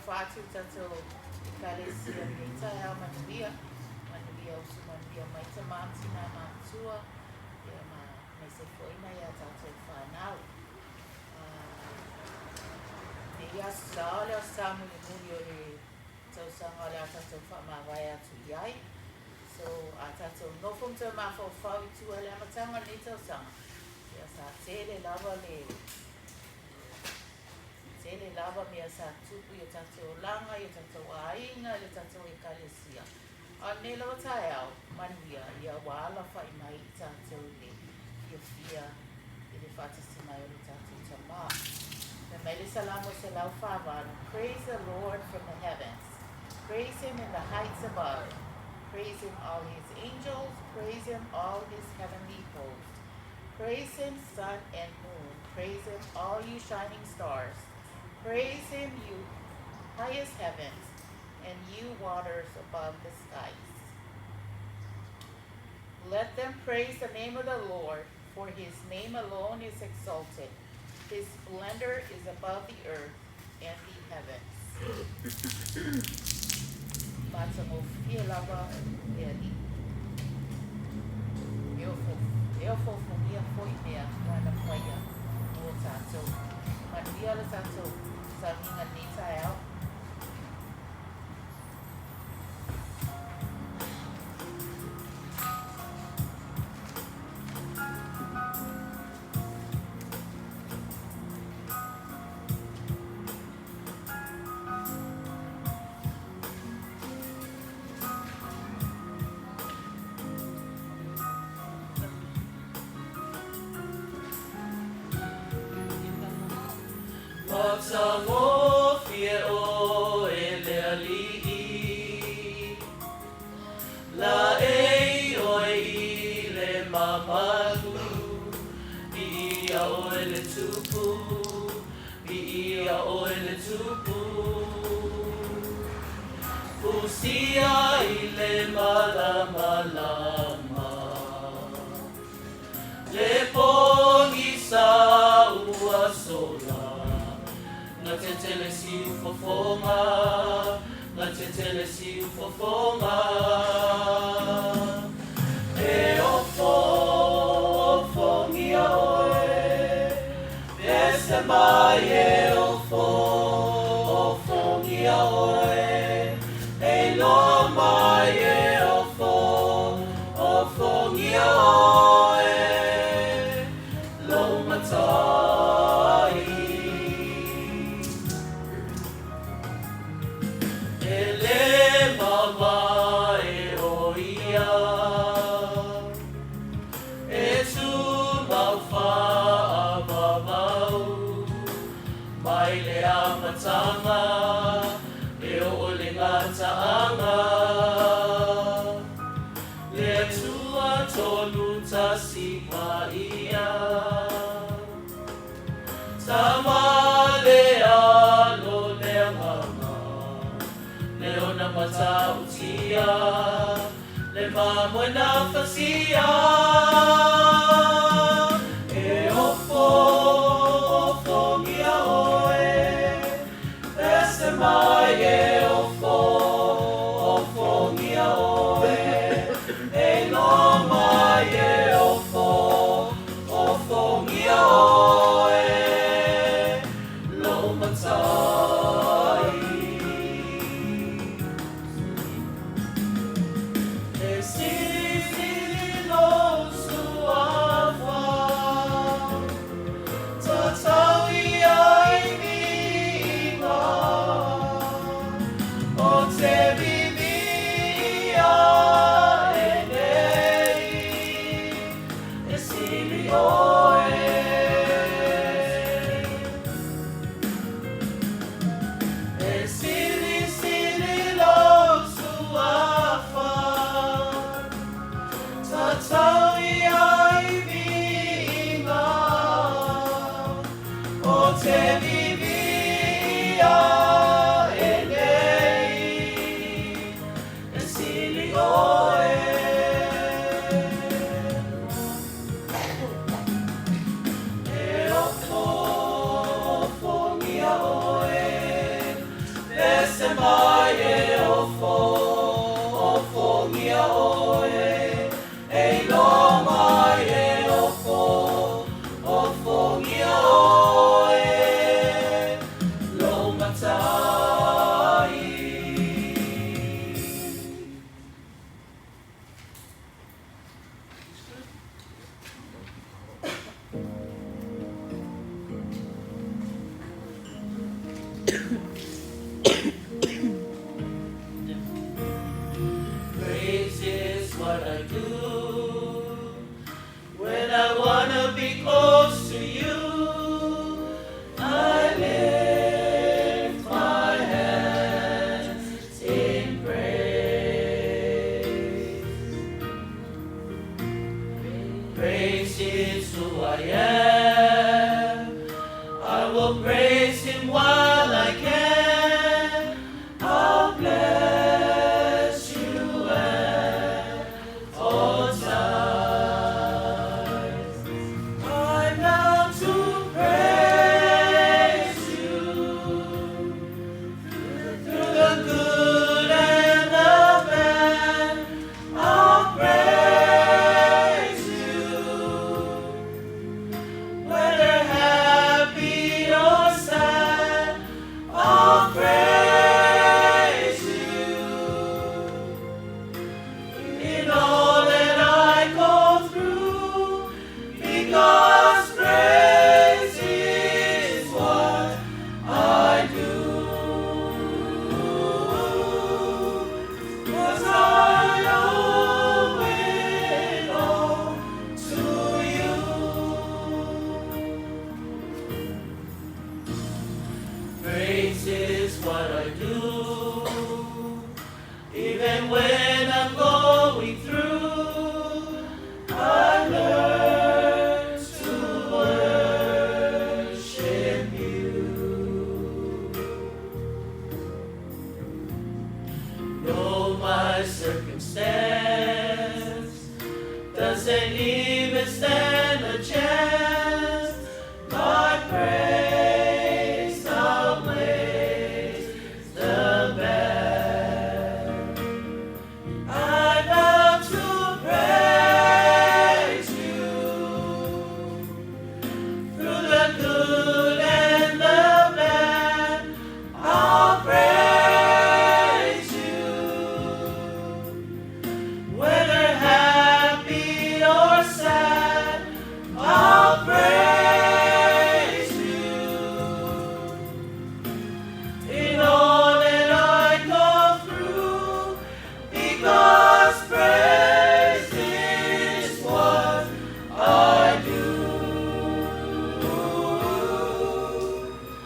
Fatu tato Kalesi Mita Hel Manavia Sumanvia Maita Mantina Mantua Ma Mese Foina Ya Tato Whanau Ia Saole o Samu Ni Muri o Re Tau Sanga Ole a Tato Whamawai Atu Iai So a Tato Nofum Te Mafo Whau Tu Ele Amatanga Ni Tau Sanga Ia Sa Tere Lava Le Tele lava mea sa tupu i tatou langa, i tatou ainga, i tatou e kalesia. A ne lawa tae au, manuia, ia waala whai mai i tatou le ia fia, i le whatasi mai o le tatou tamā. Me mai le salamo se lau whawano. Praise the Lord from the heavens. Praise him in the heights above. Praise him all his angels. Praise him all his heavenly hosts. Praise him sun and moon. Praise him all you shining stars. Praise him, you highest heavens, and you waters above the skies. Let them praise the name of the Lord, for his name alone is exalted. His splendor is above the earth and the heavens. Matamo fielava eli. Eu fofomia foi mea, wana whaia, o tatou. Manuia le tatou. Saminga nita out. E ofo be close to you. I lift my hands in praise. Praise is who I am. I will praise him while I can. I'll bless you at all times. I'm bound to praise you through the good and the bad. I'll praise you whether happy or sad. I'll praise you in all that I go through, because praise is what I do. 'Cause I owe it all to you. Praise is what I do, even when I'm going through. I learn to worship you. No, my circumstance doesn't even stand a chance. My praise outweighs the bad. I'm bound to praise you through the good and the bad. I'll praise you whether happy or sad. I'll praise you in all that I go through, because praise is what I do.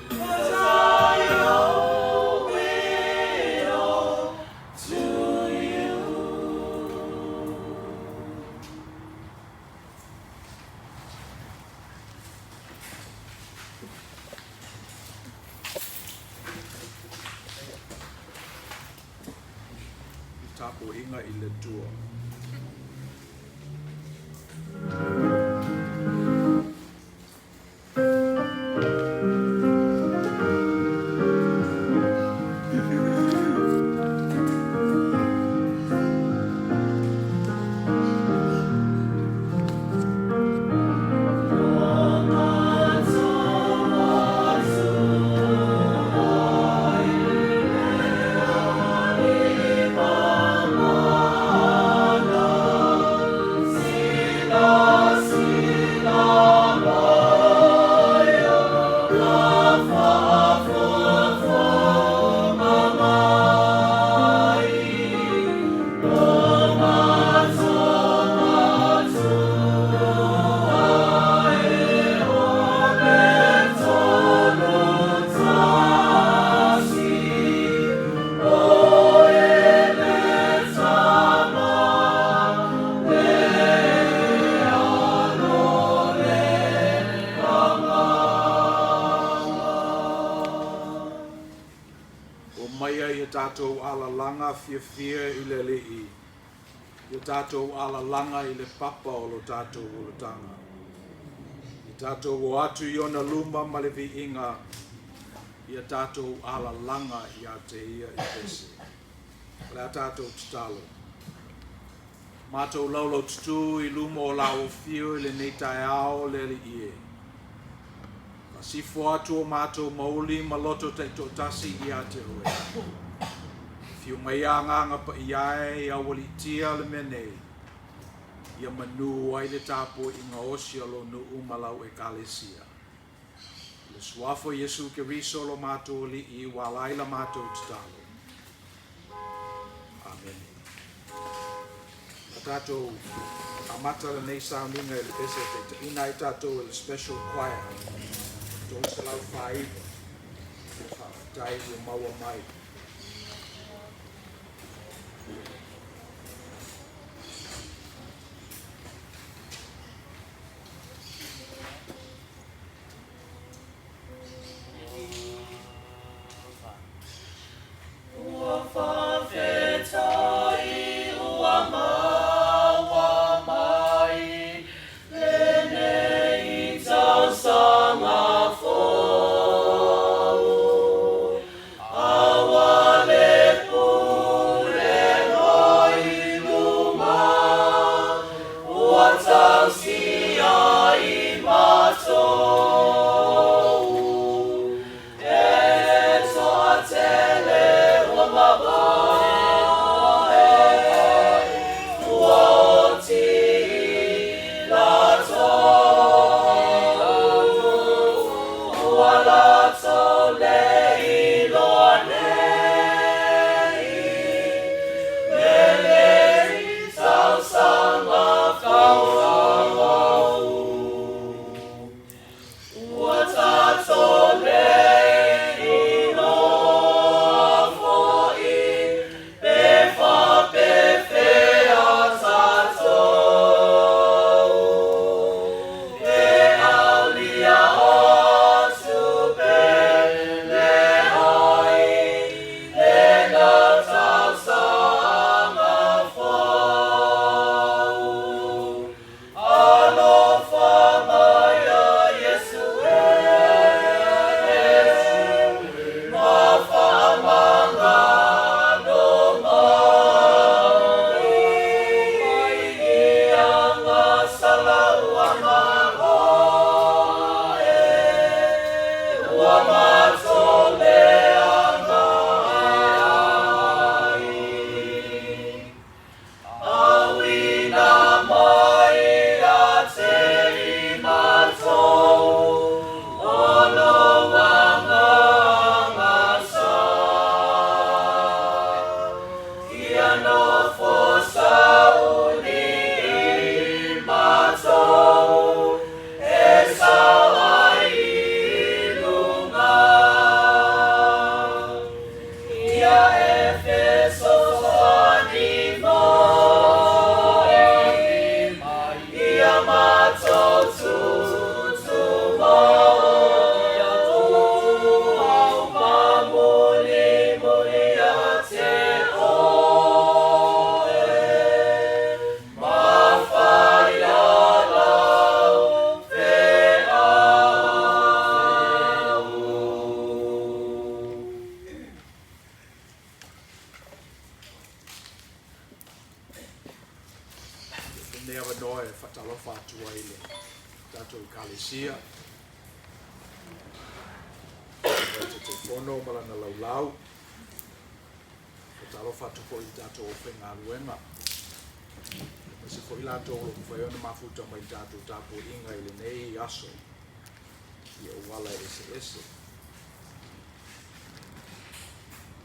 'Cause I owe it all to you. Tapo inga i le tua. Tātou ala langa fia i le li'i. I tātou ala langa i le papa o lo tātou urutanga. I tātou o atu i ona luma ma le vi inga. I tātou ala langa i a te ia i pese. Le a tātou tutalo. Mātou laulau tutu i luma o lao fio i le neitai ao le li'i e. Sifo atu o mātou mauli ma loto te tasi i a te oe. Fiu mai a nganga pa iai a wali tia le menei. Ia manu ai le tapo i ngā osi alo nu umalau e kalesia. Le suafo Yesu ke riso lo mātou li i walai la mātou tutalo. Amen. A tātou Amata le nei sauninga le pese te ina I tātou le special choir. Tō se lau Faiai. Tai o maua mai.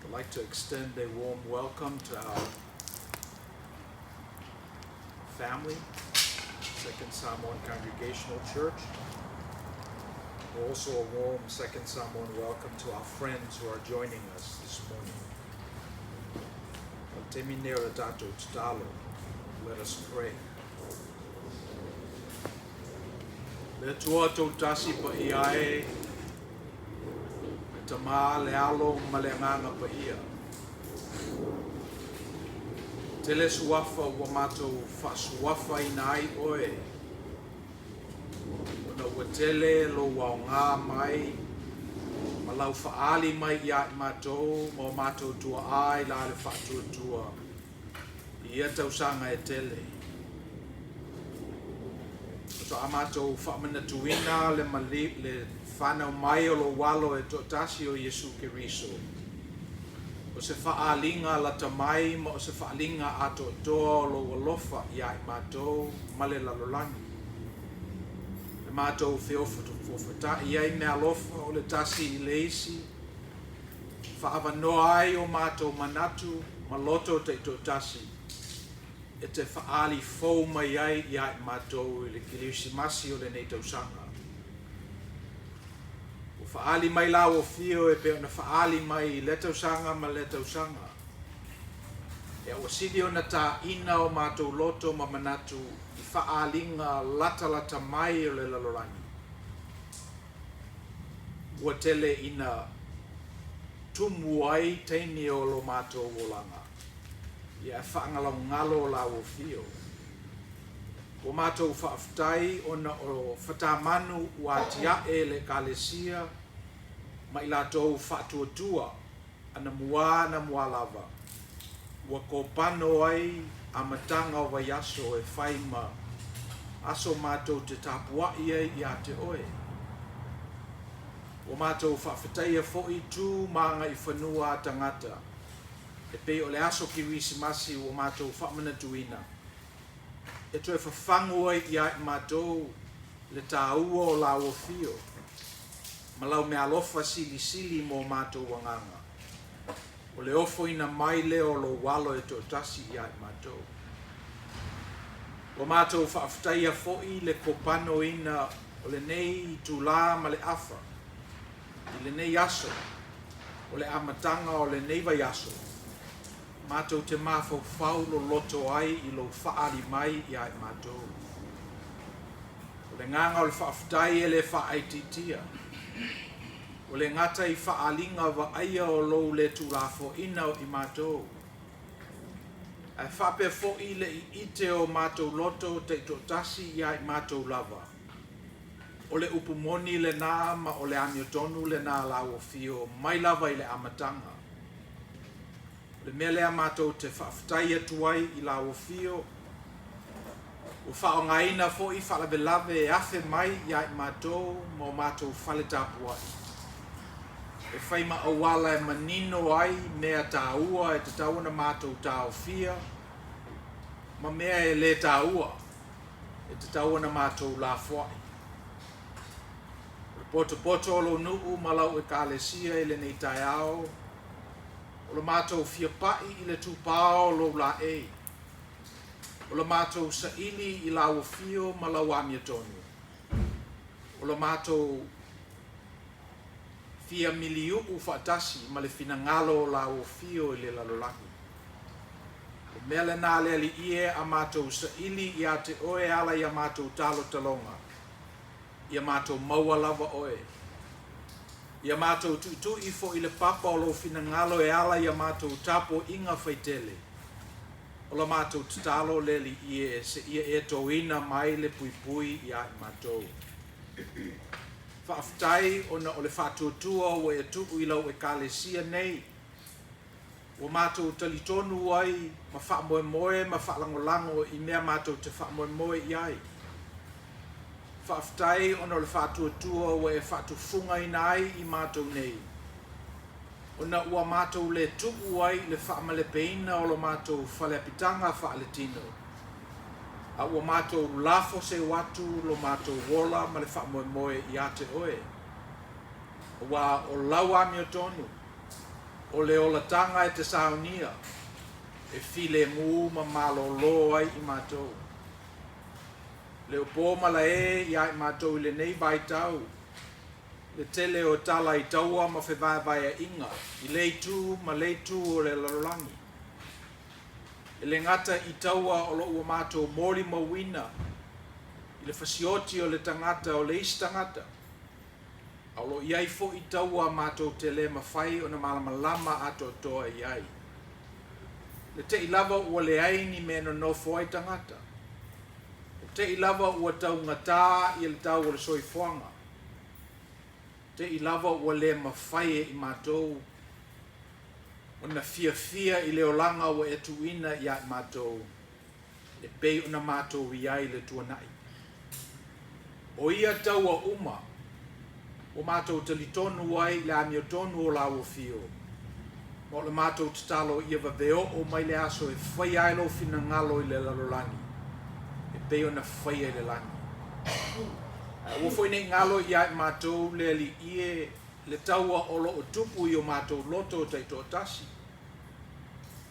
I'd like to extend a warm welcome to our family, Second Samoan Congregational Church. Also a warm Second Samoan welcome to our friends who are joining us this morning. Let us pray. Le tua tau tasi pa Irae, tama le alo ma le nganga pa ia. Tele suafa ua matou whasuafa inai oe. Ona ua tele lo wao ngā mai, ma lau whaali mai ia I matou, ma matou tua ai la le whaatua tua. Ia tausanga e tele. So amato whamana tuina le mali le whanau mai o lo walo e tōtasi o Yesu Kiriso. O se whaalinga la tamai ma o se whaalinga ato toa o lo walofa I ai mātou male lalolangi. Le mātou whiofata I ai mea lofa o le tasi I le isi. Whaavanoa ai o mātou manatu ma loto te tōtasi. e te whaali fau mai ai i ai mātou i le kiliusimasi o le nei tausanga. O whaali mai lau o fio e pe ona whaali mai i le tausanga ma le tausanga. E o sidi ona tā ina o mātou loto ma manatu i whaalinga lata mai o le lalorangi. Ua tele ina tumu ai teini o lo mātou wolanga. Ia e whaangalo ngalo la o fio. O mātou whaaftai ona o whatamanu ua tia e le kalesia ma i lātou whaatuatua ana mua na mua lava. Ua kopano ai a matanga o vaiaso e whaima aso mātou te tapua ia i a te oe. O mātou whaaftai e fo'i tū maanga i whanua tangata. E pei o le aso ki wisimasi o mātou whamana tuina. E toi whawhangu ai i ai mātou le tāua o la o fio. Malau me alofa sili mo mātou wanganga. O le ofo ina mai leo lo walo e to tasi i ai mātou. O mātou whaaftai a fo'i le kopano ina o le nei tūlā ma le afa. I le nei aso. O le amatanga o le nei vai aso. Mātou te mawhau lo loto ai i lo whaari mai i ai mātou. O le nganga o le whaaftai e le whaaititia. O le ngata i whaalinga wa aia o lo le tūrafo ina o i mātou. E whape fo i le i ite o mātou loto te totasi i ai mātou lava. O le upumoni le nā ma o le amiotonu le nā lau o fio mai lava i le amatanga. Le mele a mātou te whaaftai atuai i la o fio. O whaongaina fo i whalawelave e afe mai i ai mātou ma o mātou whale tāpuai. E whaima awala e manino ai mea tāua e te tauna mātou tāofia. Ma mea e le tāua e te tauna mātou la fuai. Poto o lo nuu malau e kālesia e le nei tai ao. O le mātou fia pai i le tūpao lo la e. O le mātou sa ili i la o fio ma la wamia tonu. O le mātou fia miliu u whaatasi ma le fina ngalo la o fio i le lalolaki. O mele nā le ali ie a mātou sa ili i a te oe ala i a mātou talo talonga. I a mātou maua lava oe. Ia mātou tutu i fo i le papa o lo fina ngalo e ala ia mātou tapo inga whaitele. O la mātou tutalo leli i e se ia e toina mai le pui i ai mātou. Whaaftai ona o le whatuatua o e tuku i lau e kālesia nei. O mātou talitonu ai ma whaamoe ma whaalangolango i mea mātou te whaamoe i ai. Whaaftai ona le whatuatua o e whatufunga inai i mātou nei. Ona ua mātou le tuku ai le whaamale peina o lo mātou whalepitanga whaaletino. A ua mātou lafo se watu lo mātou wola ma le whaamoe i ate oe. Ua o lau amiotonu, o le olatanga e te saunia, e file mu ma malo lo ai i mātou. Leo pō mala e i ai mātou i le nei vai tau. Le tele o tala i taua ma whewai a inga. I leitu ma leitu o le lalorangi. E le ngata i taua o lo ua mātou mori mawina. I le fasioti o le tangata o le isi tangata. A lo iai fo i taua mātou te le mawhai o na malamalama ato toa i ai. Le te i lava ua le aini me no nofo ai tangata. Te i lava ua tau ngatā i le tau o le soifuanga. Te i lava ua le mawhai i mātou. O na fia i le olanga ua e tuina i ai mātou. E pei o na mātou i ai le tuanai. O ia tau a uma. O mātou talitonu ai le amiotonu o la o fio. Mo le mātou tatalo ia vaveo o mai le aso e Faiai lo fina ngalo i le lalolangi. Pei ona whaia i le langi. Ua foi nei ngalo i ai mātou le li ie le taua o lo o tupu i o mātou loto o tei tō tasi.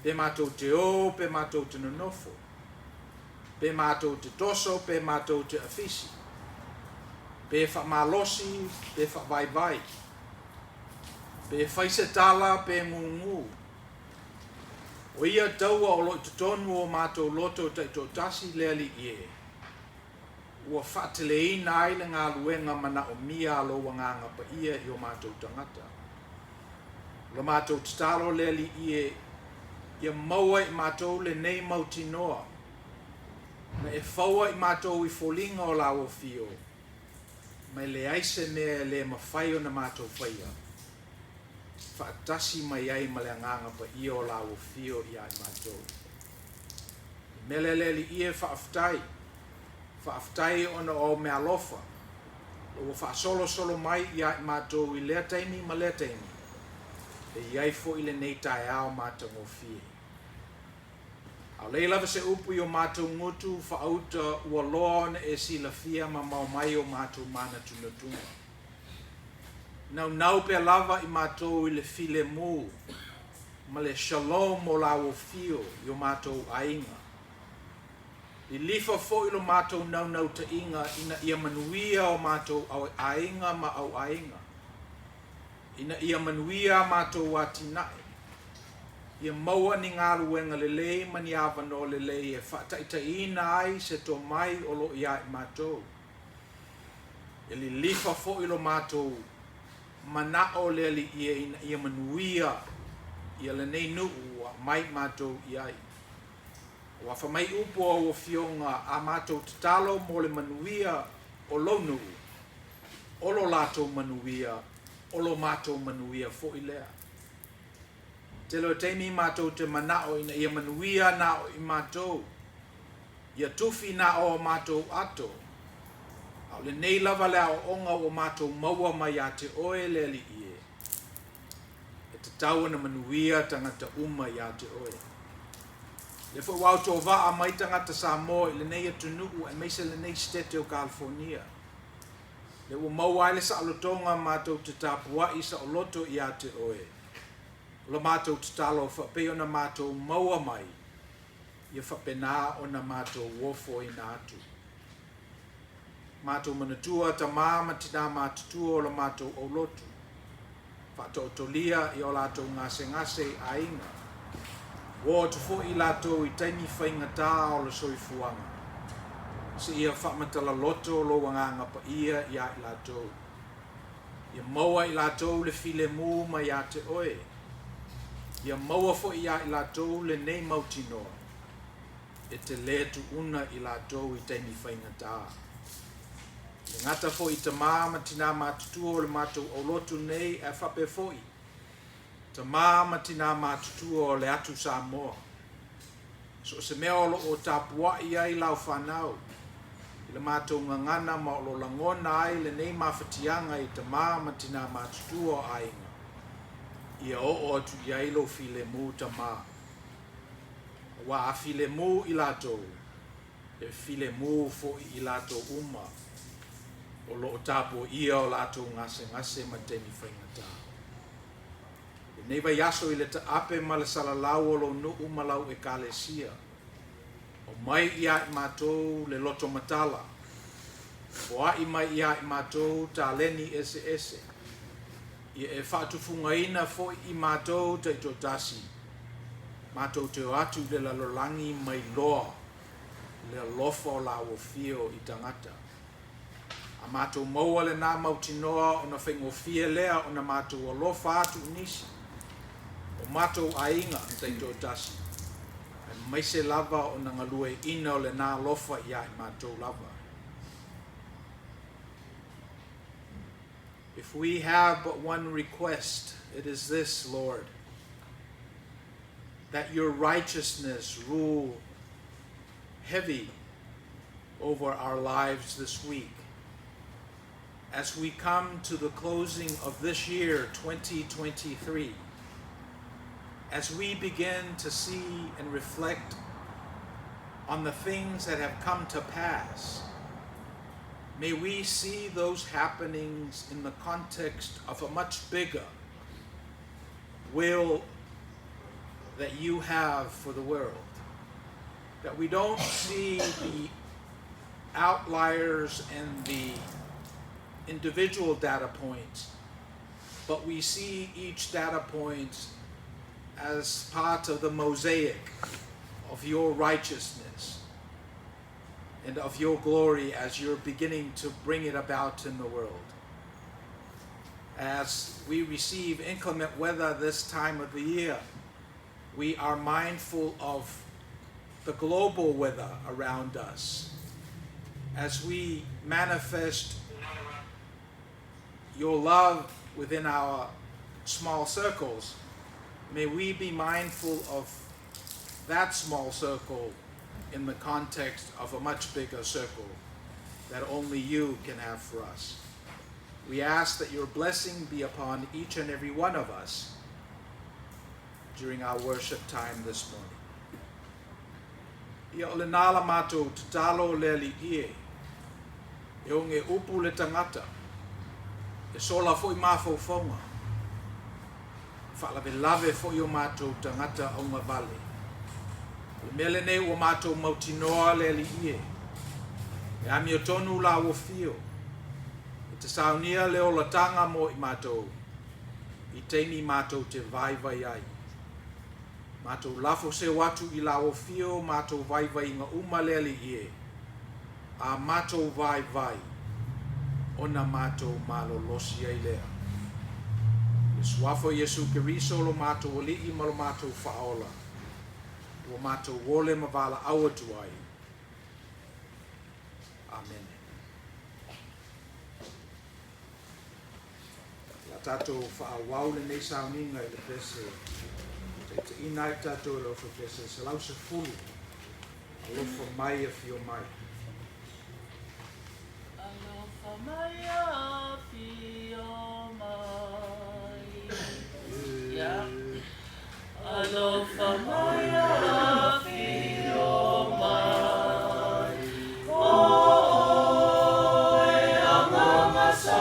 Pe mātou te o, pe mātou te nonofo. pe mātou te toso, pe mātou te afisi, pe whamalosi, pe whavaivai, pe whaisetala, pe ngungu. O ia taua o lo te tonu o mātou loto te to tasi leali ie. Ua whaateleina ai le ngā luenga mana o mia alo wanganga pa ia i o mātou tangata. Lo mātou titalo leali ie, ia maua i mātou le nei mautinoa. Na e whaua i mātou i folinga o lawa fio. Mai le aise mea le mawhai o na mātou whaia. Whaatasi mai ai ma le nganga pa ia o lawa fio i ai mātou. Mele leli ie whaaftai. Whaaftai ona o mea lofa. O whaasolo solo mai i ai mātou i lea taimi ma lea taimi. E iai fo i le nei tai ao mātou o fie. Au leila se upu i o mātou ngutu whaauta ua loa na e sila fia ma mau mai o mātou mana tunatunga. Nau pe lava i mātou i le file mū, ma le shalom o lawo fio i o mātou ainga. I lifa fo i lo mātou nau ta inga ina ia manuia o mātou au ainga ma au ainga. Ina ia manuia mātou watinae. Ia maua ni ngā ruenga lelei mani awano lelei e whaataitaina ai se tō mai o lo ia i mātou. E li lifa fo i lo mātou mana o leli ia manuia ia le nei nuu mai mātou iai. Wa whamai upo o fionga a mātou tatalo mo le manuia o lo nuu. O lo lātou manuia, o lo mātou manuia fo i lea. Te lo teimi mātou te manao ina ia manuia na o i mātou. Ia tufi na o mātou ato. Au le nei lava lea o onga o mātou maua mai a te oe leli ie. E te tau na manuia tangata uma i a te oe. Le fo wau tō waa mai tangata Samoa i le nei atunuu e meise le nei stete o California. Le ua maua ele sa alotonga mātou te tāpua i sa oloto i a te oe. Lo mātou te talo whapeo na mātou maua mai, ia whapena o na mātou wofo i nā atu. Mātou manatua ta māma tina mātutua o la mātou o lotu. Whato o tolia i o lātou ngase a inga. Wō tufo i lātou i taimi whainga tā o la soifuanga. Se ia whamatala loto lo wanganga pa ia i a i lātou. Ia maua i lātou le file mū mai a te oe. Ia maua fo i a i lātou le nei mautinoa. E te le tu una i lātou i taimi whainga tā. Le ngata fo i te māma tina mātutua o le mātou o lotu nei e whape fo i. Te māma tina mātutua o le atu Samoa. So se mea olo o tāpua i ai lau whanau. I le mātou ngangana ma o lo langona ai le nei mawhatianga i te māma tina mātutua o ainga. Ia o atu i ailo file mū ta mā. Wa a file mū i lātou. E file mū fo i lātou uma. O lo o tāpo ia o lātou ngase ma teni whaingata. E neiva yaso i le ta ape ma le salalau o lo nu umalau e kālesia. O mai ia i mātou le loto matala. O a i mai ia i mātou ta leni ese. Ia e whaatufungaina fo i mātou te to tasi. Mātou te atu le lalolangi mai loa. Le lofa o la o fio i tangata. A mātou maua le nā mautinoa o na whaingo fie lea o na mātou o lofa atu nisi. O mātou ainga te to tasi. E maise lava o na ngalue ina o le nā lofa i ai mātou lava. If we have but one request, it is this, Lord, that your righteousness rule heavy over our lives this week. As we come to the closing of this year, 2023, as we begin to see and reflect on the things that have come to pass, may we see those happenings in the context of a much bigger will that you have for the world. that we don't see the outliers and the individual data points, but we see each data point as part of the mosaic of your righteousness and of your glory as you're beginning to bring it about in the world. As we receive inclement weather this time of the year, we are mindful of the global weather around us. As we manifest your love within our small circles, may we be mindful of that small circle in the context of a much bigger circle that only you can have for us. We ask that your blessing be upon each and every one of us during our worship time this morning. Ia ole nala mātou te talo le ali'ie, e o nge upu le tangata, e sola fo I mawhauwhaunga, whaalawe fo I o mātou tangata o ngā vale. Le mele nei o mātou mautinoa le ali'ie, e ami o tonu la o fio, te saunia le o la tanga mo I mātou, I teini mātou te vai ai. Mātou lafo se watu I la o fio, mātou vai inga umaleli ie, a mātou vai, ona mātou malo losi ai lea. Le suafo Yesu Keriso lo mātou o li'i malo mātou whaola, o mātou wole mavala awatu ai. Amen. Tātou whaawau le nei sauninga I le pese. Te ina I tātou lo fa pese. Se lau se fulu. Alofa mai a fio mai. Alofa mai a fio mai. Yeah. Alofa mai a fio mai. Oh, e amama sa.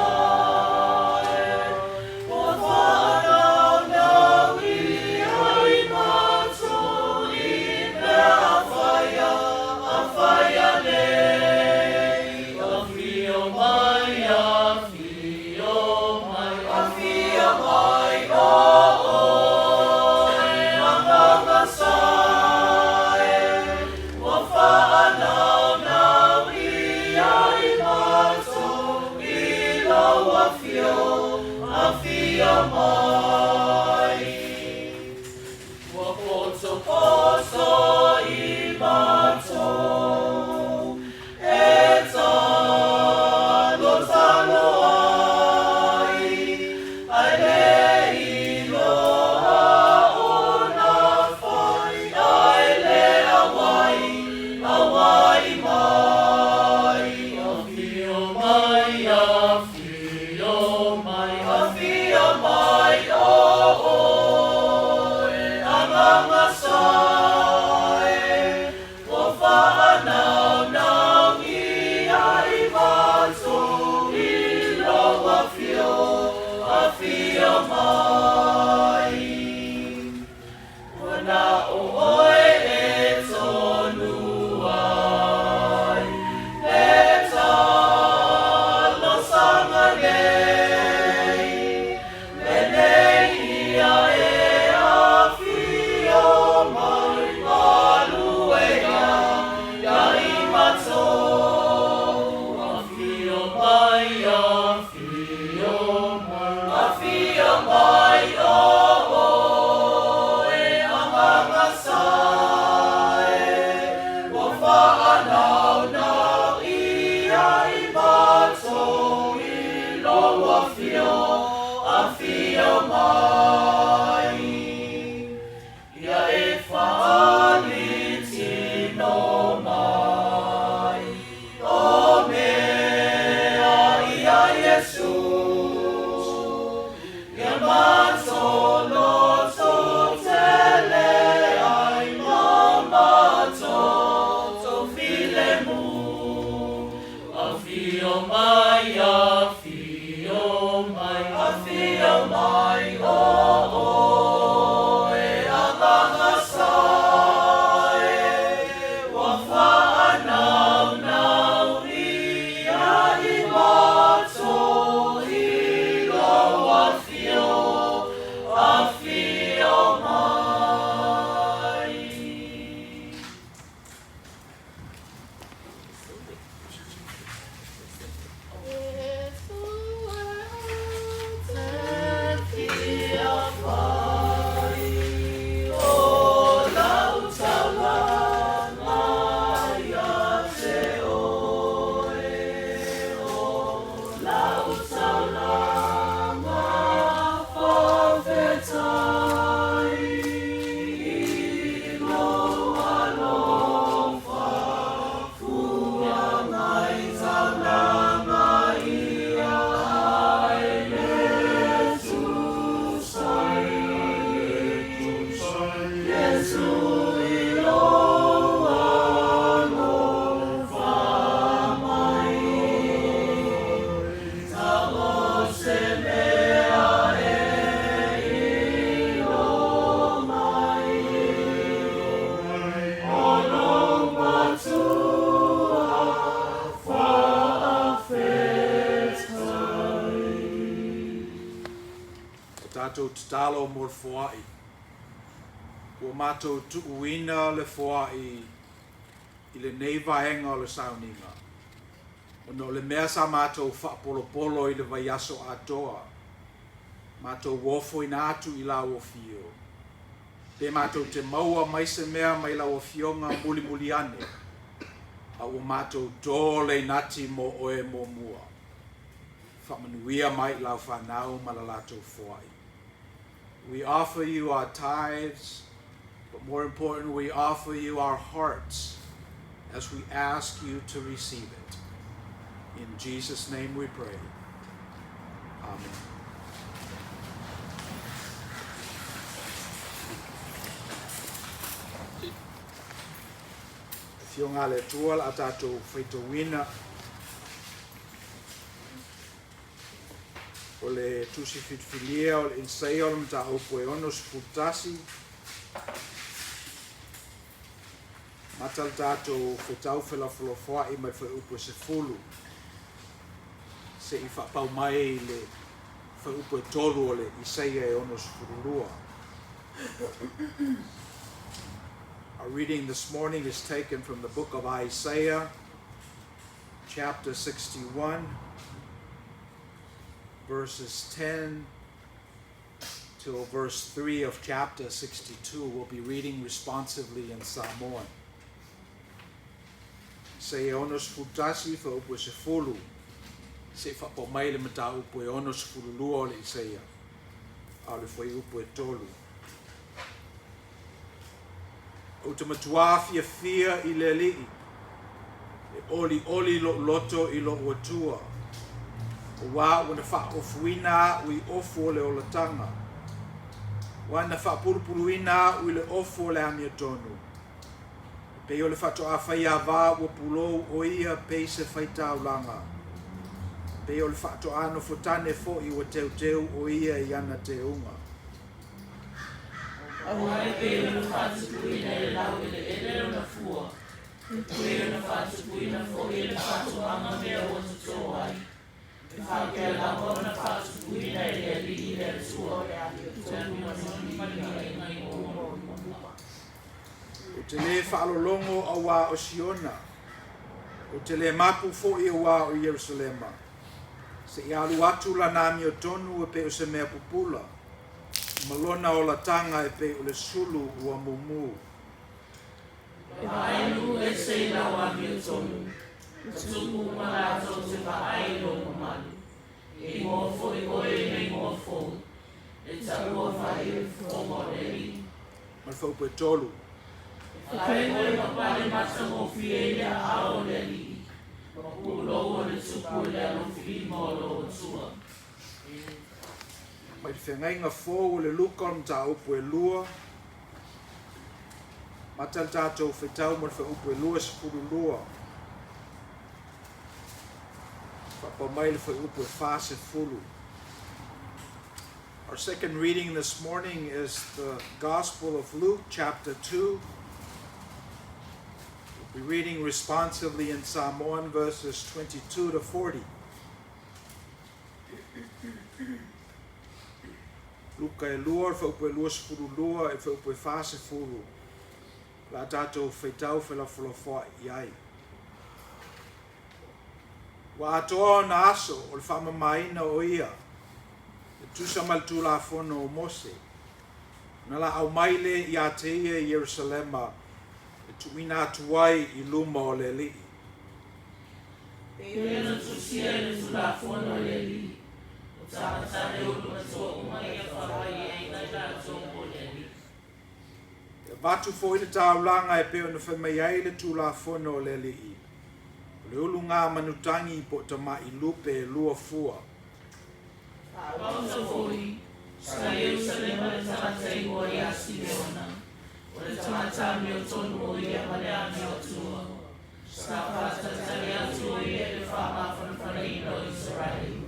tātou tatalo mo le foa'i. Ua mātou tuuina le foa'i I le nei vaenga o le sauninga. Ono le mea sa mātou whaapolopolo I le vaiaso atoa. Mātou wofo ina atu I la wofio. Pe mātou te maua mai se mea mai la wofionga muli muli ane. A ua mātou tōle nati mo oe mo mua. Whamanuia mai lau whanau malalatou foai. We offer you our tithes, but more important, we offer you our hearts as we ask you to receive it. In Jesus' name we pray. Amen. Fionga le tual a tātou whaitawina o le tusi fitfilia o le insei o le mta upo e ono sputasi matal tātou whetau whela wholofoa I mai whai upo se fulu se I whapau mai le whai upo e tolu o le insei e ono spurulua. Our reading this morning is taken from the book of Isaiah, chapter 61, verses 10 till verse 3 of chapter 62. We'll be reading responsively in Samoan. Se onos futasi fa upo se fulu, se fa po mai le mata upo e onos fululu o le Isaiah, a le foi upo e tolu. O te matua fia I le li'i, e oli loto I lo watua. O wā wana wha ofuina ui ofu o le olatanga. Wana wha pulupuluina ui le ofu o le amia tonu. Pei o le wha toa whaia wā ua pulou o ia pei se whaita ulanga. Pei o le wha toa no fotane fo I ua teu o ia I ana te unga. Awai pe ona whātupuina e lau I le ere ona fua. Pe ona whātupuina fo I le whātuanga mea o tuto ai. E whākea lau ona whātupuina e le li I le tua. Tēnu mani o mō. O te le whaalolongo a wā o Siona. O te le mapu fo I wā o Yerusalema. Se I alu atu la nami o tonu e pe o se mea pupula. Malona o la tanga e pe o le sulu ua mumu. E hainu e se lawa mi o tonu. Tuku malato te whaailo mamalu. E mōfo I oe nei mōfo. E taua whai o moreri. Malfaupu e tolu. Whai oe mapale mata mo fiea a o le li. Mapulo o le tuku le alufi molo o tua. Mai te whengainga fō o le luka o mta upu e lua. Matal tātou whetau mo le wha upu e lua sepuru lua. Whapa mai le wha upu e wha se fulu. Our second reading this morning is the Gospel of Luke, chapter 2. We'll be reading responsively in Samoan verses 22 to 40. Luka e lua, whaupu e lua sepuru lua, e whaupu e whase furu. La tātou whaitau whela wholofoa I ai. Wa atoa na aso o le whamamaina o ia. E tusa maltu la fono o Mose. Na la au maile I a te ia I Yerusalema. E tuina atuai I luma o le li'i. Pe na tusia le tula fono le li'i. Tātare o lua tō umai a whawai e nai la tō mōleni. E watu fo I le tāulanga e peo na whamai ai le tula fono o le li'i. Le ulu ngā manutangi po ta mai lupe e lua fua. Wausa fōi, sa Yerusalema le tāta I o ia Simeona. O le tāta mi o tonu o ia male ame o tua. Sa pata tari atu o ia le whama whanawhanaina o Israeli.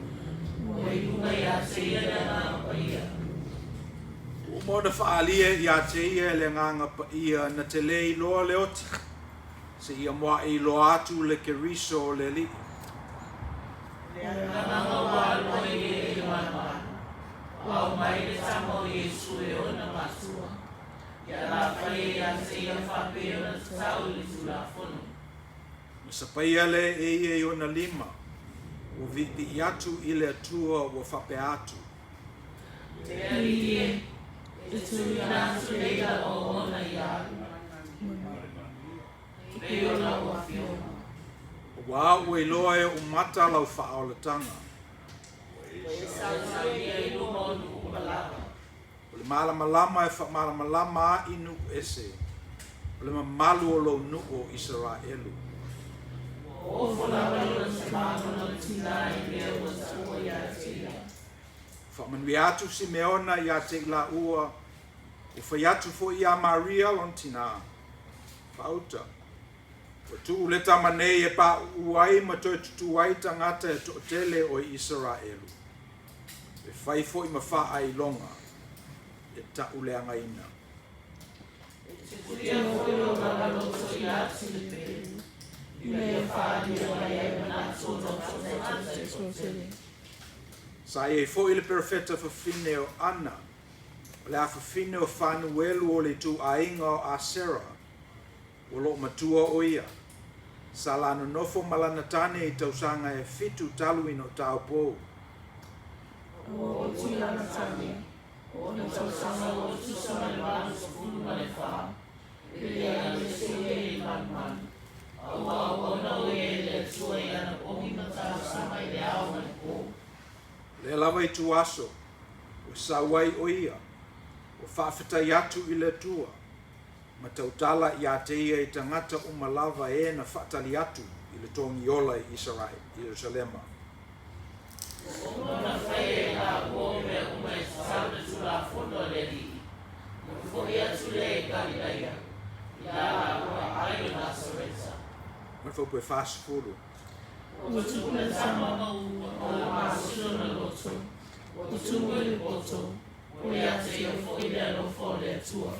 Umona whaalia I a te ia le nganga pa ia na te lei loa le oti. Se ia moa I loa atu le keriso o le li. Le nganga wā loa I e mana. Au mai le tamo Yesu e ona masua. Ia la whai a se ia whape ona tau i tula whono. Sapai ale e ona lima. O viti i atu i le atua o whape atu. Te alie, e tui nātu leila o ona i aru. Pe ona o whiona. Wa ue loa e o mata lau whaolatanga. E sausaia i luma o nuku malama. O le malamalama e whamalamalama a inu ese. O le mamalu o lo nuku o Israelu. O whanawala sa māmana tina i mea o sa ua i atia. Whamanui atu si meona i a te la ua. O whai atu fo i a Maria lon tina. Whauta. O tu le tamanei e pa uai ma toi tutu ai tangata e to tele o Israelu. E whai fo i mawha ai longa. E ta uleanga ina. Kuria fo o ngalo so i atu le pe. I mea whaani o ai e manatso no whatatata. Sa e fo i le perfetta fafine o ana. O le a fafine o whanuelu o le tu ainga o Asera. O lo matua o ia. Sa lano nofo malana tane i tausanga e fitu talu ino tau pou. O tūlana tane, o na tausanga o tusana le manu sa funu ma le wha. E lea le se e i man. Aua ona o e le tua i ana ohi ma tausanga i le ao ma le pou. Le lava i tu aso. O sawai o ia. O whawhitai atu i le tua. Ma tautala i a te ia i tangata o malava e na whatali atu i le tongi ola i Israel, i Jerusalema. O na whai e la ua me o mai sauna tu la fono le li. O fwoi atu le e Galileia. I la ua ai o Nasareta. Ma fau pue fast furu. O tūne sama o la masuna na loto. O tūne le poto. O ia te ia fwoi le anofo le tua.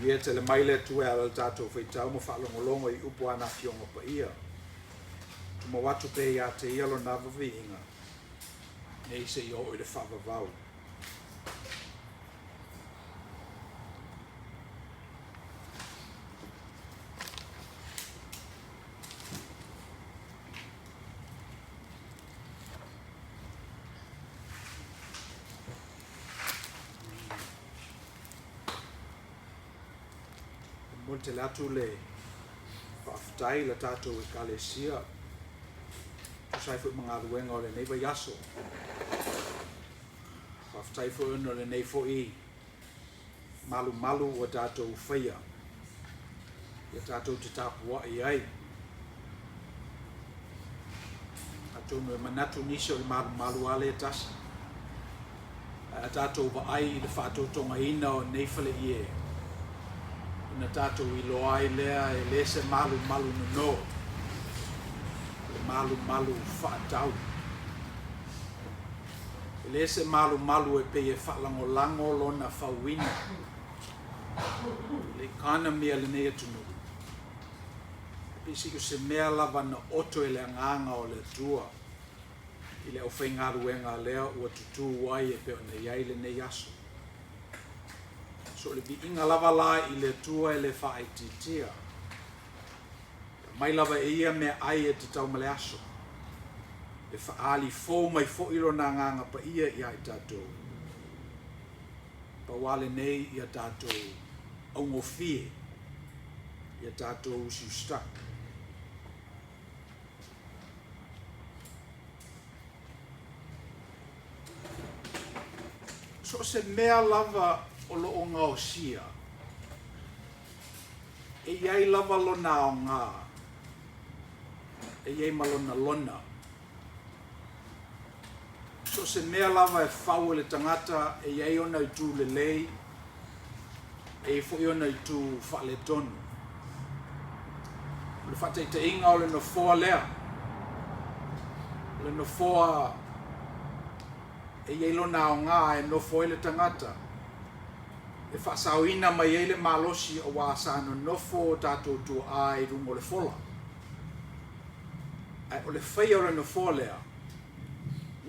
Ia te le maile tu e ala tatou whaitau mo whaalongolongo i upo ana fionga pa ia. Tuma watu pe ia te ia lo na wawiinga. Nei se i o i le whawawau. Mo te latu le whawhitai la tātou e kalesia. Tu sai fu mga ruenga o le neiva yaso. Whawhitai fu uno le nei fo i. Malu o tātou whaia. Ia tātou te tāpua i ai. Tātou me manatu nisi o le malu ale e tasi. A tātou wa ai le whātou tonga ina o nei whale i e. Na tātou i loa ai lea e le se malu no. Le malu whaatau. E le se malu e pe e whaalango lona whauina. Le kana mea le nei atunu. Pisi o se mea lava na oto e le nganga o le tua. I le o whaingaruenga lea ua tutu wai e pe o nei ai le nei aso. So le bi inga lava la i le tua e le whaititia. Mai lava e ia mea ai e te tau male aso. E whaali fō mai fō iro nā nganga pa ia i ai tātou. Pa wale nei i a tātou aungo fie. I a tātou usiustak. So se mea lava o lo o ngā o sia. E iai lava lona o ngā. E iai malona lona. So se mea lava e whau le tangata, e iai ona i tū le lei, e i fwoi ona i tū whale tonu. Le whatei te inga o le no fōa lea. Le no fōa e iai lona o ngā e no fōi le tangata. E whaasauina mai eile malosi o wāsano nofo o tātou tu a i rungo le fola. Ai o le whai ora no fōlea,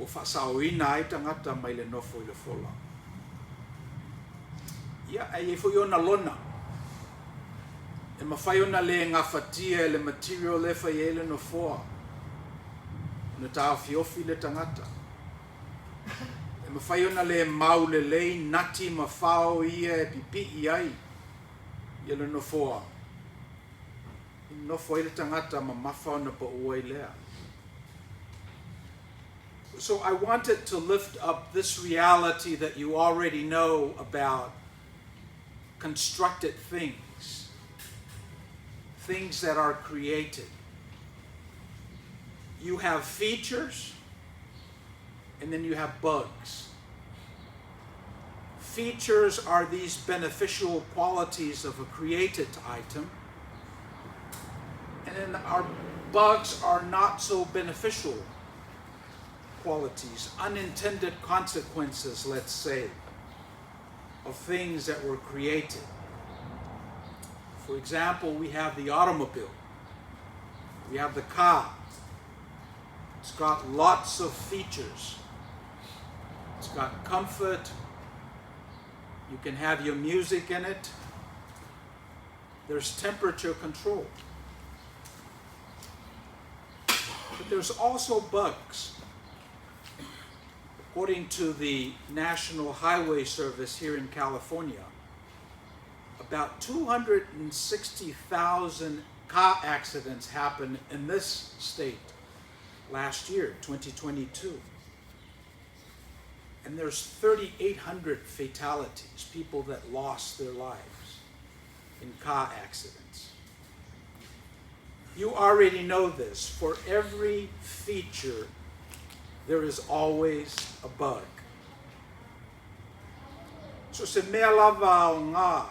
o whasauina ai tangata mai le nofo i le fola. Ia, ai e fo i ona lona. E mawhai ona le ngawhatia le material le whai e le nofoa. Na tā fiofi le tangata. E mawhai ona le mau le lei nati mawhao ia e pipi i ai. Ia le nofoa. I nofo i le tangata ma mawhao na pa ua i lea. So I wanted to lift up this reality that you already know about constructed things. Things that are created. You have features, and then you have bugs. Features are these beneficial qualities of a created item, and then our bugs are not so beneficial qualities, unintended consequences, let's say, of things that were created. For example, we have the automobile. We have the car. It's got lots of features. It's got comfort. You can have your music in it. There's temperature control. But there's also bugs. According to the National Highway Service here in California, about 260,000 car accidents happened in this state last year, 2022. And there's 3,800 fatalities, people that lost their lives in car accidents. You already know this. For every feature, there is always a bug. So se mea lava o ngā,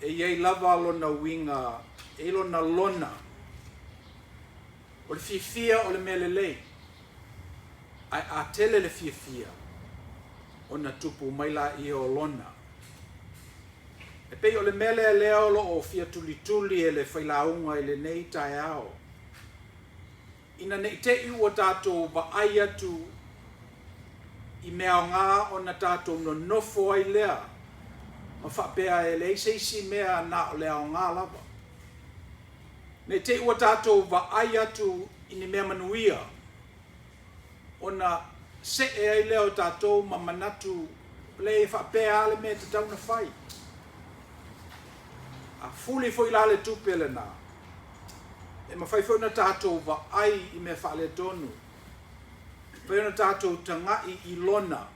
e iei lava lona winga, e lona lona, o le fifia o le mea lelei, ai a tele le fifia, o na tupu maila I o lona. E pei o le mea leo lo o fia tuli tuli e le whailaunga I le nei tai ao. Ina nei te I ua tātou wa ai atu I mea o ngā o na tātou no nofo ai lea. Ma whapea e le seisi mea na o lea o ngā lava. Nei te ua tātou wa ai atu I ni mea manuia. O na se e ai leo tātou ma manatu le e whapea ale mea te tau na whai. A fuli fo I lale tupele nā. E ma whaifo na tātou wa ai I me whaale tonu. Whai na tātou tangai I lona.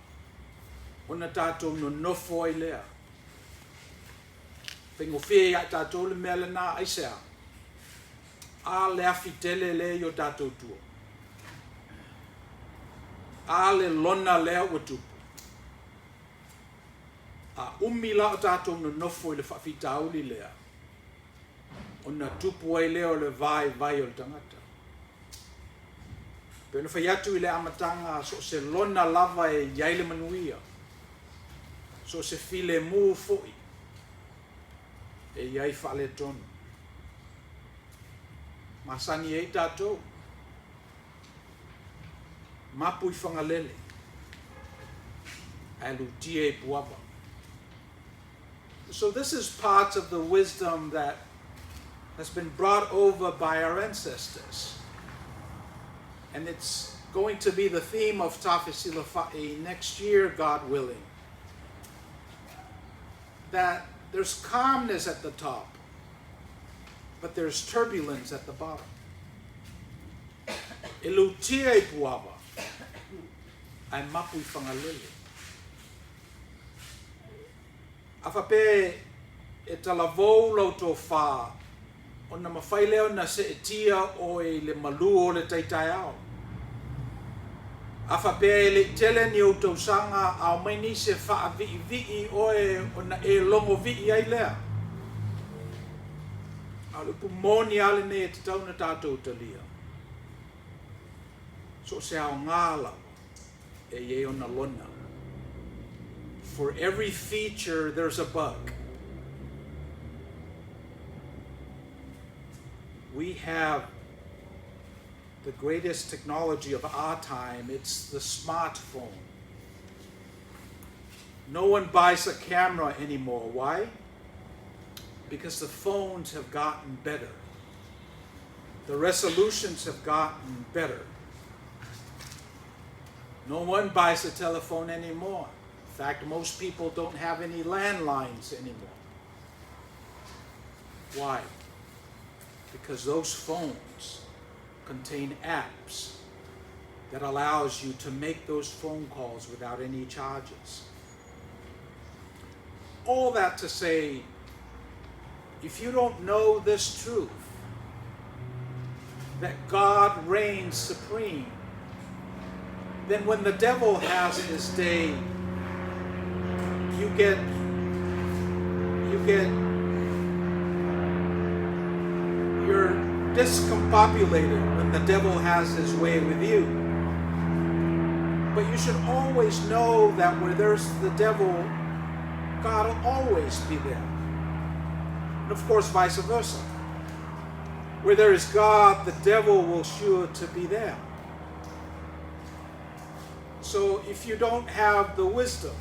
O na tātou no nofo ai lea. Whengo whie ai tātou le mea le nā aisea. A le afi tele le I o tātou tua. A le lona lea ua tupu. A umila o tātou no nofo I le whawhitauli lea. O na tupu ai leo le vai o le tangata. Pero na whai atu I le amatanga so se lona lava e iai le manuia. So se file mu foi. E iai whaale tonu. Masani e tātou. Mapu I whangalele. Alu tie puapa. So this is part of the wisdom that has been brought over by our ancestors. And it's going to be the theme of Tawhesila Faiai next year, God willing. That there's calmness at the top, but there's turbulence at the bottom. Elutia I puava, ai mapu I whangalele. Awhape e talavou lautou wha, o na mawhai leo na se etia o e le malu o le taitai ao. Awhape e le tele ni o tausanga au maini se wha vii o na e longo vii ai lea. Au le pumoni ale ne e te tau na tātou talia. So se au ngāla e ye o na lona. For every feature, there's a bug. We have the greatest technology of our time. It's the smartphone. No one buys a camera anymore. Why? Because the phones have gotten better. The resolutions have gotten better. No one buys a telephone anymore. In fact, most people don't have any landlines anymore. Why? Because those phones contain apps that allows you to make those phone calls without any charges. All that to say, if you don't know this truth, that God reigns supreme, then when the devil has his day, you're discombobulated when the devil has his way with you. But you should always know that where there's the devil, God will always be there. And of course, vice versa. Where there is God, the devil will sure to be there. So if you don't have the wisdom,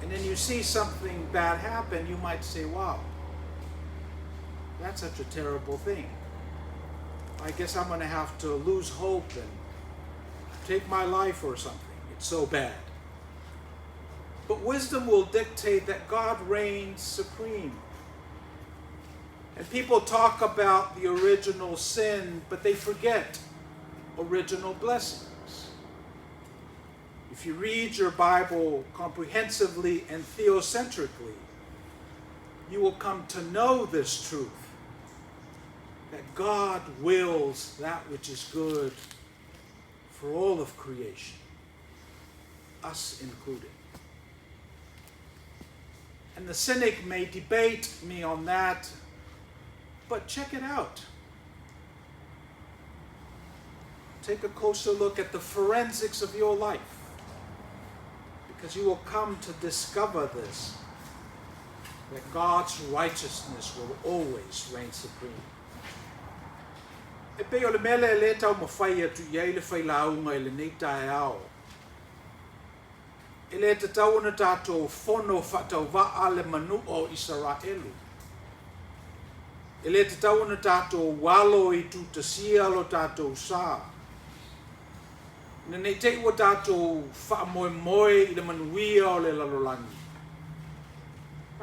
and then you see something bad happen, you might say, wow, that's such a terrible thing. I guess I'm going to have to lose hope and take my life or something. It's so bad. But wisdom will dictate that God reigns supreme. And people talk about the original sin, but they forget original blessings. If you read your Bible comprehensively and theocentrically, you will come to know this truth, that God wills that which is good for all of creation, us included. And the cynic may debate me on that, but check it out. Take a closer look at the forensics of your life, because you will come to discover this, that God's righteousness will always reign supreme. E pe o le mele e le tau mawhai atu iai le Fili Laloulu e le nei tae ao. E le te tau na tātou whono whatau waa le manu o Israelu. E le te tau na tātou walo i tūtasia lo tātou sā. Nei te ua tātou wha moe moe i le manuia o le lalolangi.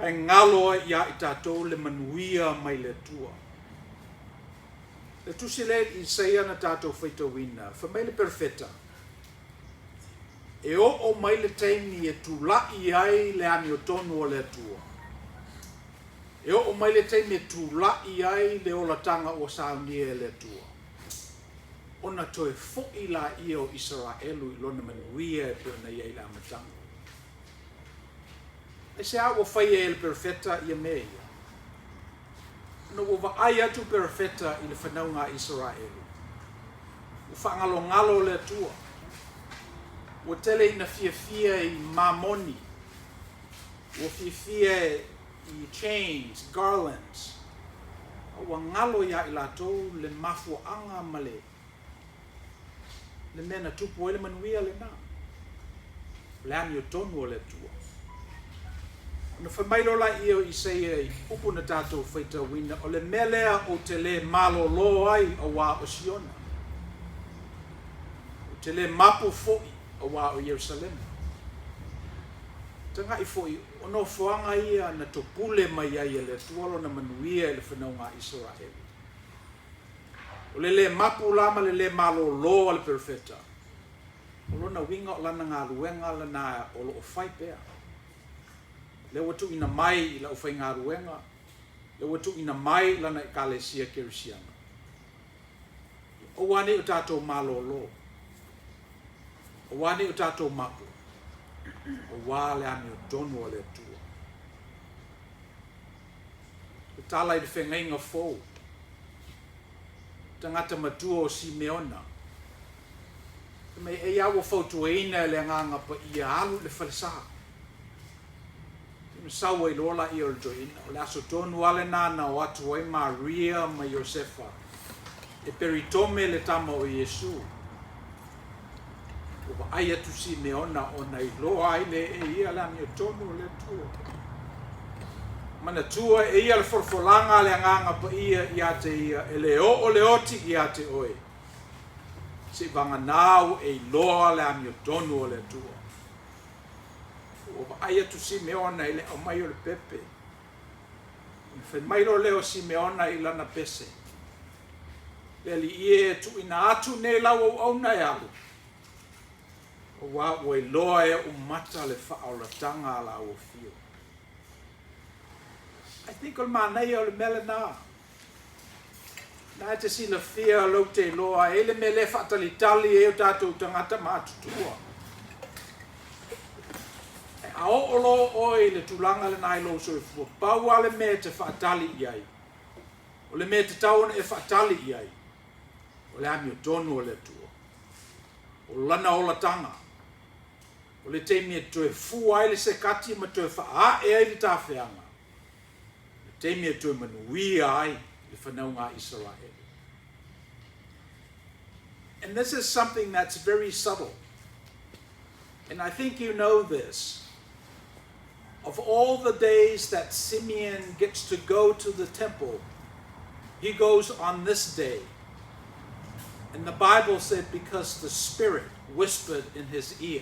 Ai ngalo ia i tātou le manuia mai le tua. Le tusi le i seia na tātou whaitawina, whamai le perfeta. E o mai le teimi e tu lai ai le ani o tonu o le tua. E o mai le teimi e tu lai ai le olatanga o saunia e le tua. Ona toe fo'i la ia o Israelu i lona manuia e pēna ia i la matanga. E se awa whai e le perfeta ia mea ia. No wa ai atu perfeta i le whanaunga Israelu. U whangalo le tua. O tele ina fia i mamoni. O fia i chains, garlands. O ngalo ia i latou le mafu anga male. Le mena tupu ele manuia le nā. Le ani o tonu o le tua. Na whamairo la i o i seia i upu na tātou whaitawina o le melea o te le malolo ai o wā o Siona. O te le mapu fo'i o wā o Jerusalem. Tanga i fo'i o no whaanga ia na to pule mai ai le tualo na manuia le whanaunga Israel. O le mapu lama le malolo al perfeta. O lona winga o lana ngā ruenga lana o lo o whai pēr. Le watu ina mai I la ufai ngā ruenga. Le watu ina mai lana I kalesia kerisiana. O wane o tātou malolo. O wane o tātou mapu. O wā le ani o tonu o le tua. O tālai le whengainga fōu. Tangata matua o Simeona. Me e awa whautuaina le nganga pa ia alu le whalesaha. Sawa I lola I o joina. O le aso tonu ale nana o atu ai Maria ma Josefa. e peritome le tama o Iesu. O ai atu Simeona o nei loa ai le e ia la mio tonu le tua. Mana tua e ia le forfolanga le anganga pa ia te ia e le o le oti ia te oe. Se vanga nau e loa le mio tonu le tua. O ai atu Simeona i le o mai o le pepe. Fe mai lo leo Simeona i lana pese. Le li ie tu ina atu ne lau au na e alu. O wa wai loa e umata le whaoratanga la o fio. I think o manai o le mele nā. Nā te si la fia lo te loa e le mele whaatalitali e o tātou tangata mātutua. A o oi le tulanga le nai lo so fu pau ale me te fatali iai. O le me te tauna e fatali iai. O le amio tonu o le tua. O lana o la tanga. O le teimi e toe fu ai le se kati ma toe faa e ai le tawhianga. Le teimi e toe manuia ai le whanaunga Israel. And this is something that's very subtle. And I think you know this. Of all the days that Simeon gets to go to the temple, he goes on this day. And the Bible said because the Spirit whispered in his ear.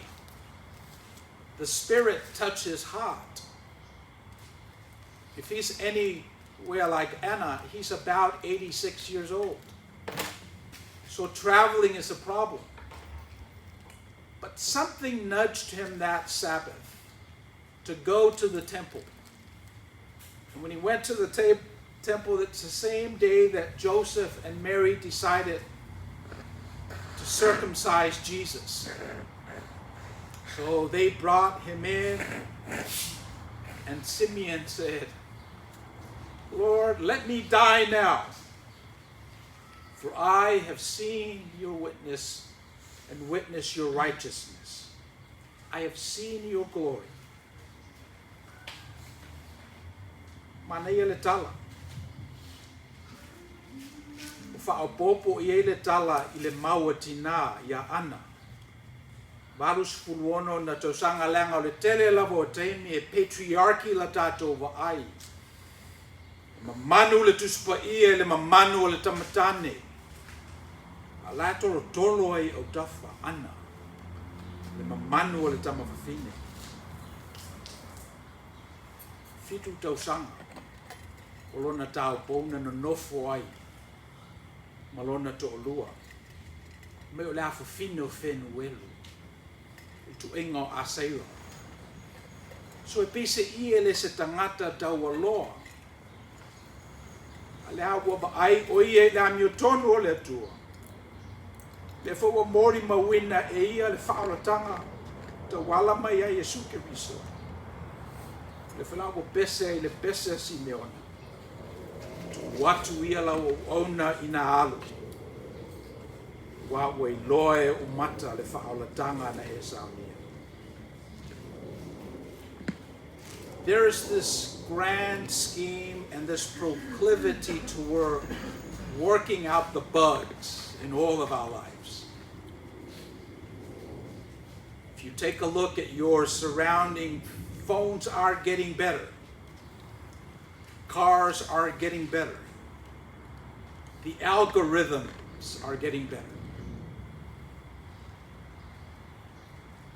The Spirit touched his heart. If he's anywhere like Anna, he's about 86 years old. So traveling is a problem. But something nudged him that Sabbath to go to the temple. And when he went to the temple, it's the same day that Joseph and Mary decided to circumcise Jesus. So they brought him in, and Simeon said, Lord, let me die now, for I have seen your witness and witnessed your righteousness. I have seen your glory. Mana ia le tala. O whaopopo i le tala i le maua tina ia ana. Varus fuluono na tausanga langa o le tele lavo o teimi e patriarchy la tatou wa ai. Mamanu le tuspa ia le mamanu o le tamatane. A lato tolo ai o tafa ana. Le mamanu o le tamawhine. Fitu tausanga. O lona tau pouna no nofo ai. Malona to olua. Me o le afu fino fenu welu. Tu ingo a seiro. So e pise ie le se tangata tau aloa. A le awa ba ai o ie le amio tonu o le atua. Le fo mori mawina e ia le whaaratanga ta wala mai ai e suke riso. Le whanau pese e le pese Simeona. Watu ia lau ona ina alu. Wa wei loe umata le whaalatanga na e saumia. There is this grand scheme and this proclivity toward working out the bugs in all of our lives. If you take a look at your surrounding, phones are getting better. Cars are getting better. The algorithms are getting better.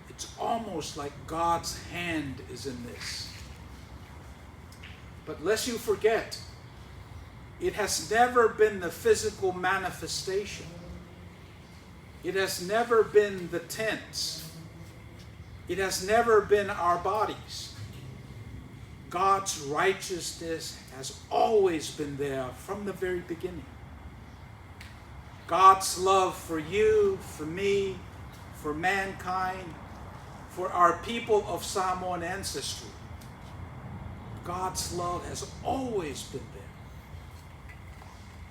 It's almost like God's hand is in this. But lest you forget, it has never been the physical manifestation. It has never been the tents. It has never been our bodies. God's righteousness has always been there from the very beginning. God's love for you, for me, for mankind, for our people of Samoan ancestry. God's love has always been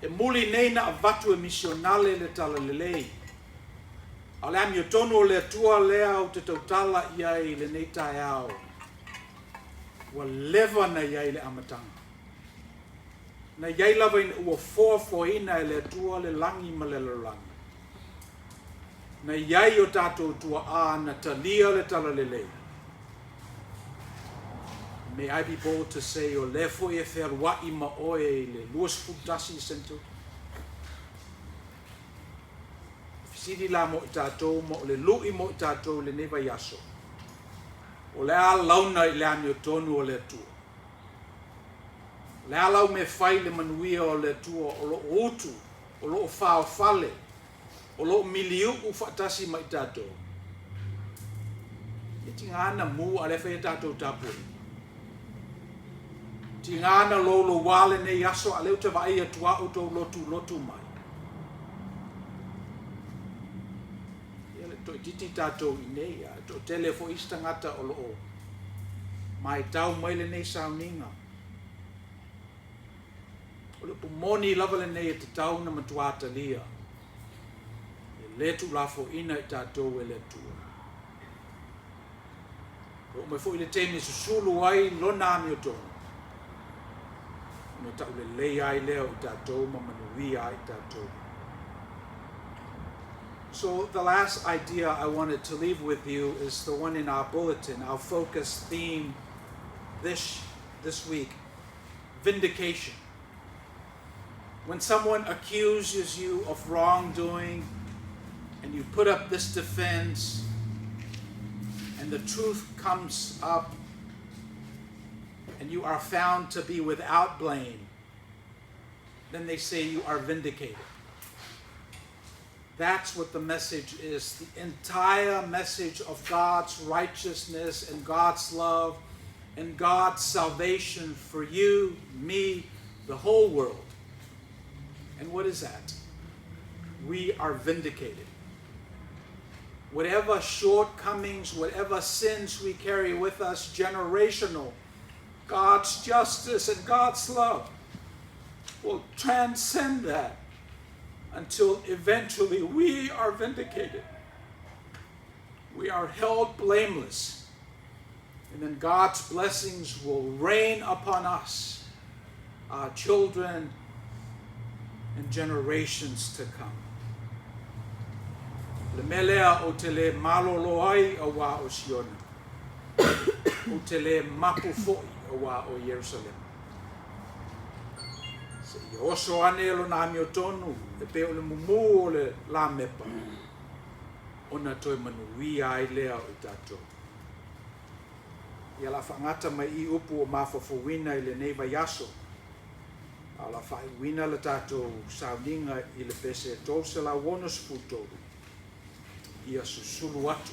there. E muli neina avatu e misionale le talalelei. Ale amio tonu le tua lea o te tautala iai le neitai au. Wa leva na iai le amatanga. Na iai lava ina ua foafoaina e le atua le langi ma le lalolagi. Na iai o tātou tua a na talia le talalelei. May I be bold to say o lefo e whewai ma oe le luas futasi sento. Fisiri la mo i tātou ma o le lui mo i tātou le neva yaso. O le a launa i le ani o tonu o le atua. Le alau me fai le manuia o le atua o lo utu, o lo whao fale, o lo miliu u whaatasi ma i tātou. E ti ngāna mu a le whai tātou tāpui. Ti ngāna lolo wale ne yaso a leu te vai atua o tau lotu mai. Ele to titi tātou i nei, to telefo istangata o lo o. Mai tau mai le nei sauninga. O le pumoni lava le nei e te tau na matuata lia. E letu lafo ina i tātou e letua. O me fo i le temi susulu ai lona ami o tonu. No tau le lei ai leo i tātou ma manuia ai tātou. So the last idea I wanted to leave with you is the one in our bulletin, our focus theme this week, vindication. When someone accuses you of wrongdoing and you put up this defense and the truth comes up and you are found to be without blame, then they say you are vindicated. That's what the message is. The entire message of God's righteousness and God's love and God's salvation for you, me, the whole world. And what is that? We are vindicated. Whatever shortcomings, whatever sins we carry with us, generational, God's justice and God's love will transcend that until eventually we are vindicated. We are held blameless. And then God's blessings will rain upon us, our children, and generations to come. Le melea o te le malolo ai o wā o Siona. O te le mapu foi o wā o Jerusalem. Se i oso ane lo na mi o tonu, e pe o le mumu o le la mepa. Ona toi manuia ai lea o tātou. Ia la whangata mai I upu o mawhawhawina I le neiva yaso. A la whaiwina le tātou sauninga I le pese tō se la wonus putoru. Ia susulu atu.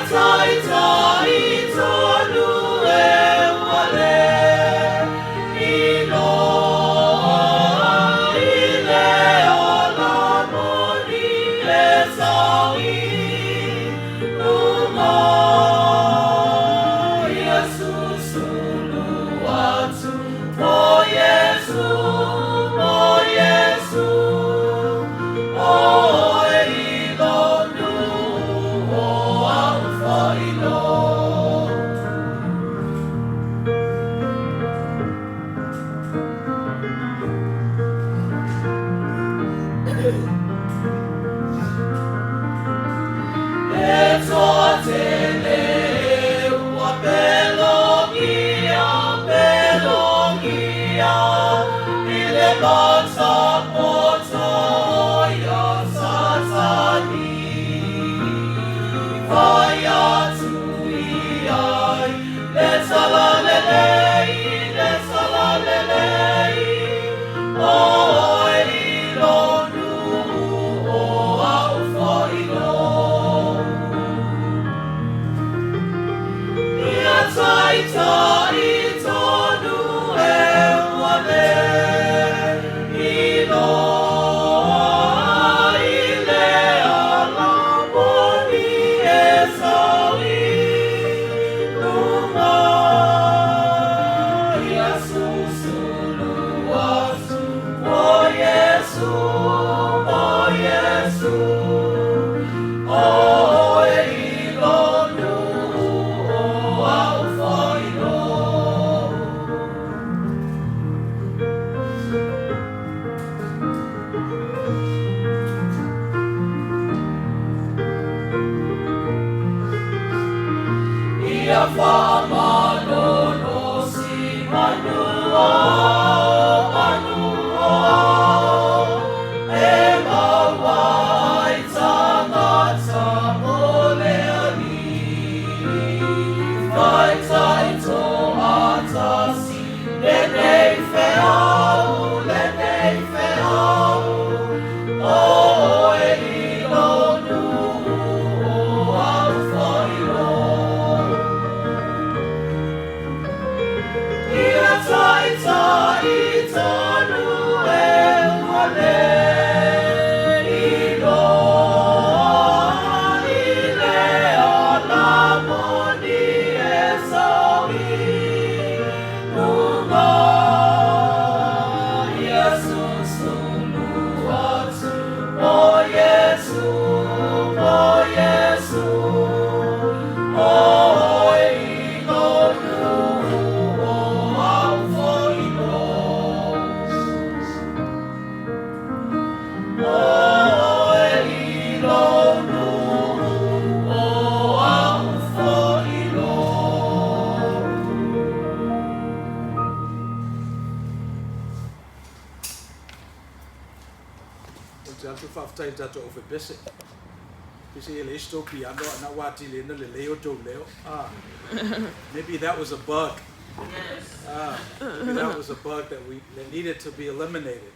Tai tai Maybe that was a bug. Maybe that was a bug that needed to be eliminated.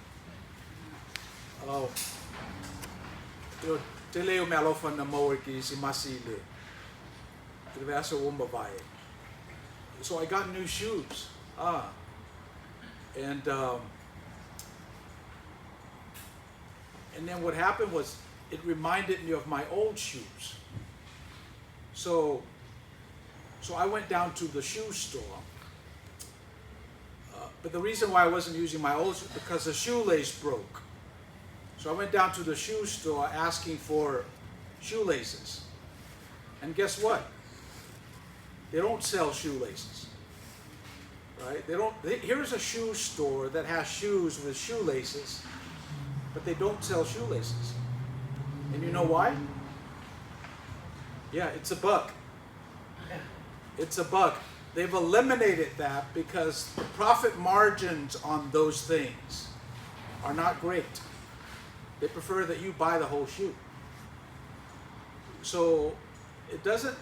Oh, te leo me alofa na moe ki si masi le. Te veasa wumba vai. So I got new shoes. And then what happened was it reminded me of my old shoes. So I went down to the shoe store. But the reason why I wasn't using my old shoes, because the shoelace broke. So I went down to the shoe store asking for shoelaces. And guess what? They don't sell shoelaces. Right? Here's a shoe store that has shoes with shoelaces, but they don't sell shoelaces. And you know why? Yeah, it's a bug. It's a bug. They've eliminated that because the profit margins on those things are not great. They prefer that you buy the whole shoe. So it doesn't,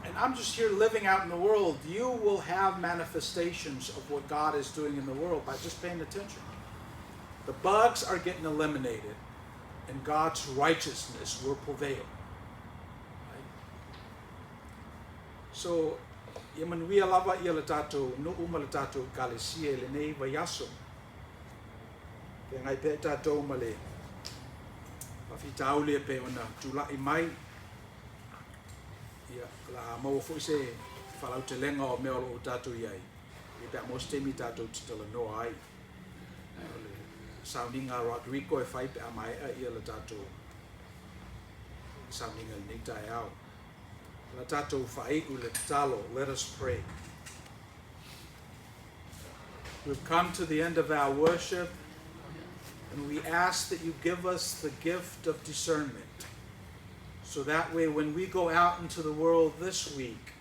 and I'm just here living out in the world. You will have manifestations of what God is doing in the world by just paying attention. The bugs are getting eliminated and God's righteousness will prevail. So, ia manuia lava ia le tātou nu'u ma le tātou kalesia le nei vaiaso. Ke ngai pe tātou ma le whawhitaule pe ona tūlai mai. Ia la maua fwoi se whalau te lenga o mea o tātou iai. Ia pe amos temi tātou titala noa ai. Sauninga Rodrigo e whai pe amai ia le tātou. Sauninga le nei tai au. Let us pray. We've come to the end of our worship, and we ask that you give us the gift of discernment, so that way when we go out into the world this week,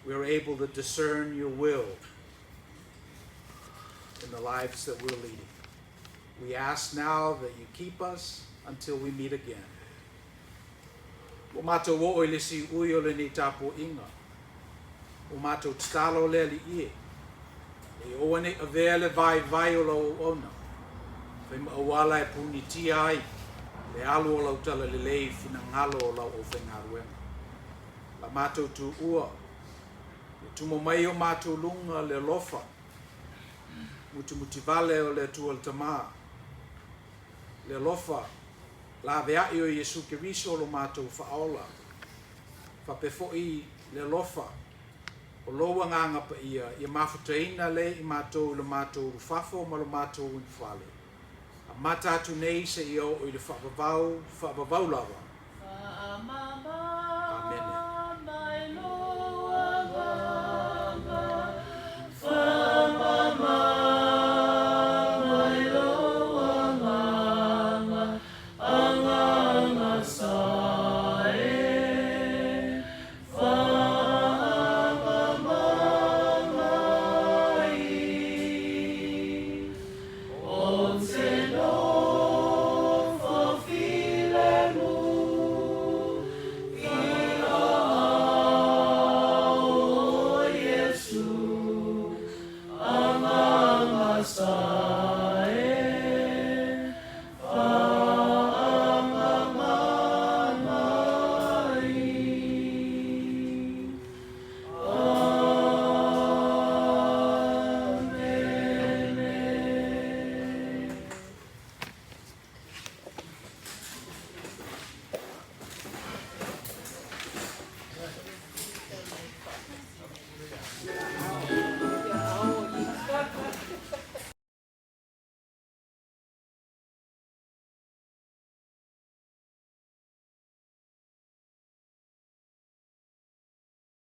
we're able to discern your will in the lives that we're leading. We ask now that you keep us until we meet again. O mātou o le si ui o le ni tāpō inga. O mātou tatalo le li ie. E o ane a vea le vai o lau ona. Whai ma awala e puni tia ai. Le alu o lau tala le lei fina ngalo o lau o whengaruenga. La mātou tu ua. Le tumo mai o mātou lunga le lofa. Muti vale o le tua le tamā. Le lofa. La vea i o Yesu Keriso lo mātou whaola. Whapefo i le lofa. O loa nganga pa ia. Ia mawhutaina le i mātou le mātou rufafo ma le mātou unwhale. A matatu nei se i o i le whapavau lava.